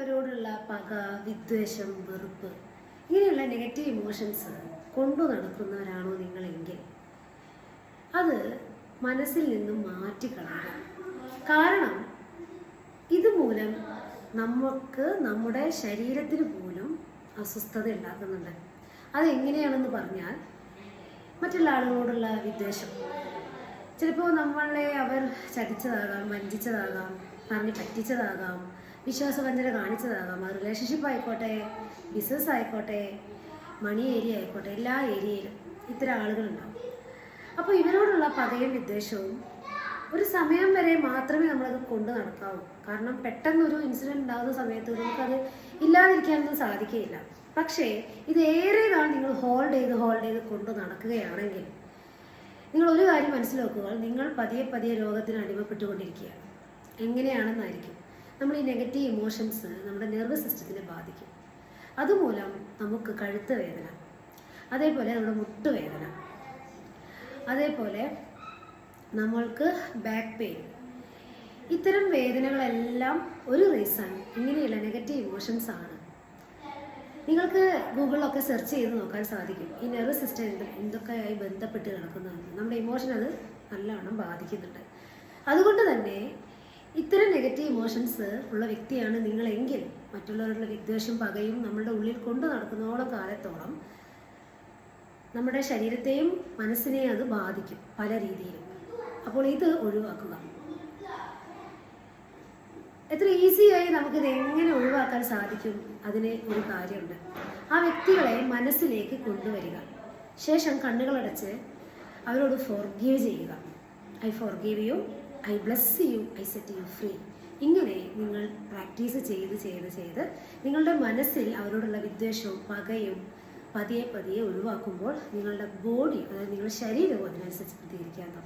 മറ്റുള്ളവരോടുള്ള പക, വിദ്വേഷം, വെറുപ്പ് ഇങ്ങനെയുള്ള നെഗറ്റീവ് ഇമോഷൻസ് കൊണ്ടു നടക്കുന്നവരാണോ നിങ്ങളെങ്കിൽ അത് മനസ്സിൽ നിന്നും മാറ്റിക്കളയുക. കാരണം ഇതുമൂലം നമുക്ക് നമ്മുടെ ശരീരത്തിന് പോലും അസ്വസ്ഥത ഉണ്ടാക്കുന്നുണ്ട്. അതെങ്ങനെയാണെന്ന് പറഞ്ഞാൽ, മറ്റുള്ള ആളുകളോടുള്ള വിദ്വേഷം, ചിലപ്പോൾ നമ്മളെ അവർ ചതിച്ചതാകാം, വഞ്ചിച്ചതാകാം, പറഞ്ഞ് പറ്റിച്ചതാകാം, വിശ്വാസവഞ്ചന കാണിച്ചതാകാം. അത് റിലേഷൻഷിപ്പ് ആയിക്കോട്ടെ, ബിസിനസ് ആയിക്കോട്ടെ, മണി ഏരിയ ആയിക്കോട്ടെ, എല്ലാ ഏരിയയിലും ഇത്തരം ആളുകളുണ്ടാവും. അപ്പോൾ ഇവരോടുള്ള പകയും വിദ്വേഷവും ഒരു സമയം വരെ മാത്രമേ നമ്മളത് കൊണ്ടു നടക്കാവൂ. കാരണം പെട്ടെന്നൊരു ഇൻസിഡൻറ്റ് ഉണ്ടാകുന്ന സമയത്ത് നമുക്കത് ഇല്ലാതിരിക്കാനൊന്നും സാധിക്കുകയില്ല. പക്ഷേ ഇത് ഏറെ നാൾ നിങ്ങൾ ഹോൾഡ് ചെയ്ത് കൊണ്ടു നടക്കുകയാണെങ്കിൽ നിങ്ങൾ ഒരു കാര്യം മനസ്സിലാക്കുക, നിങ്ങൾ പതിയെ പതിയെ രോഗത്തിന് അടിമപ്പെട്ടുകൊണ്ടിരിക്കുകയാണ്. എങ്ങനെയാണെന്നായിരിക്കും നമ്മൾ ഈ നെഗറ്റീവ് ഇമോഷൻസ് നമ്മുടെ നെർവസ് സിസ്റ്റത്തിനെ ബാധിക്കും. അതുമൂലം നമുക്ക് കഴുത്ത് വേദന, അതേപോലെ നമ്മുടെ മുട്ടുവേദന, അതേപോലെ നമ്മൾക്ക് ബാക്ക് പെയിൻ, ഇത്തരം വേദനകളെല്ലാം ഒരു റീസൺ ഇങ്ങനെയുള്ള നെഗറ്റീവ് ഇമോഷൻസ് ആണ്. നിങ്ങൾക്ക് ഗൂഗിളിലൊക്കെ സെർച്ച് ചെയ്ത് നോക്കാൻ സാധിക്കും ഈ നെർവസ് സിസ്റ്റം എന്തൊക്കെയായി ബന്ധപ്പെട്ട് കിടക്കുന്നതെന്ന്. നമ്മുടെ ഇമോഷൻ അത് നല്ലവണ്ണം ബാധിക്കുന്നുണ്ട്. അതുകൊണ്ട് തന്നെ ഇത്തരം നെഗറ്റീവ് ഇമോഷൻസ് ഉള്ള വ്യക്തിയാണ് നിങ്ങളെങ്കിൽ മറ്റുള്ളവരുടെ വിദ്വേഷം, പകയും നമ്മളുടെ ഉള്ളിൽ കൊണ്ടു നടക്കുന്നോളം കാലത്തോളം നമ്മുടെ ശരീരത്തെയും മനസ്സിനെയും അത് ബാധിക്കും പല രീതിയിലും. അപ്പോൾ ഇത് ഒഴിവാക്കുക. എത്ര ഈസിയായി നമുക്കിത് എങ്ങനെ ഒഴിവാക്കാൻ സാധിക്കും? അതിന് ഒരു കാര്യമുണ്ട്. ആ വ്യക്തികളെ മനസ്സിലേക്ക് കൊണ്ടുവരിക. ശേഷം കണ്ണുകളടച്ച് അവരോട് ഫോർഗീവ് ചെയ്യുക. I forgive you, I bless you, I set you free. ഇങ്ങനെ നിങ്ങൾ പ്രാക്ടീസ് ചെയ്ത് നിങ്ങളുടെ മനസ്സിൽ അവരോടുള്ള വിദ്വേഷവും പകയും പതിയെ ഒഴിവാക്കുമ്പോൾ നിങ്ങളുടെ ബോഡി, അതായത് നിങ്ങളുടെ ശരീരവും അതിനനുസരിച്ച് പ്രതികരിക്കാൻ തുടങ്ങും.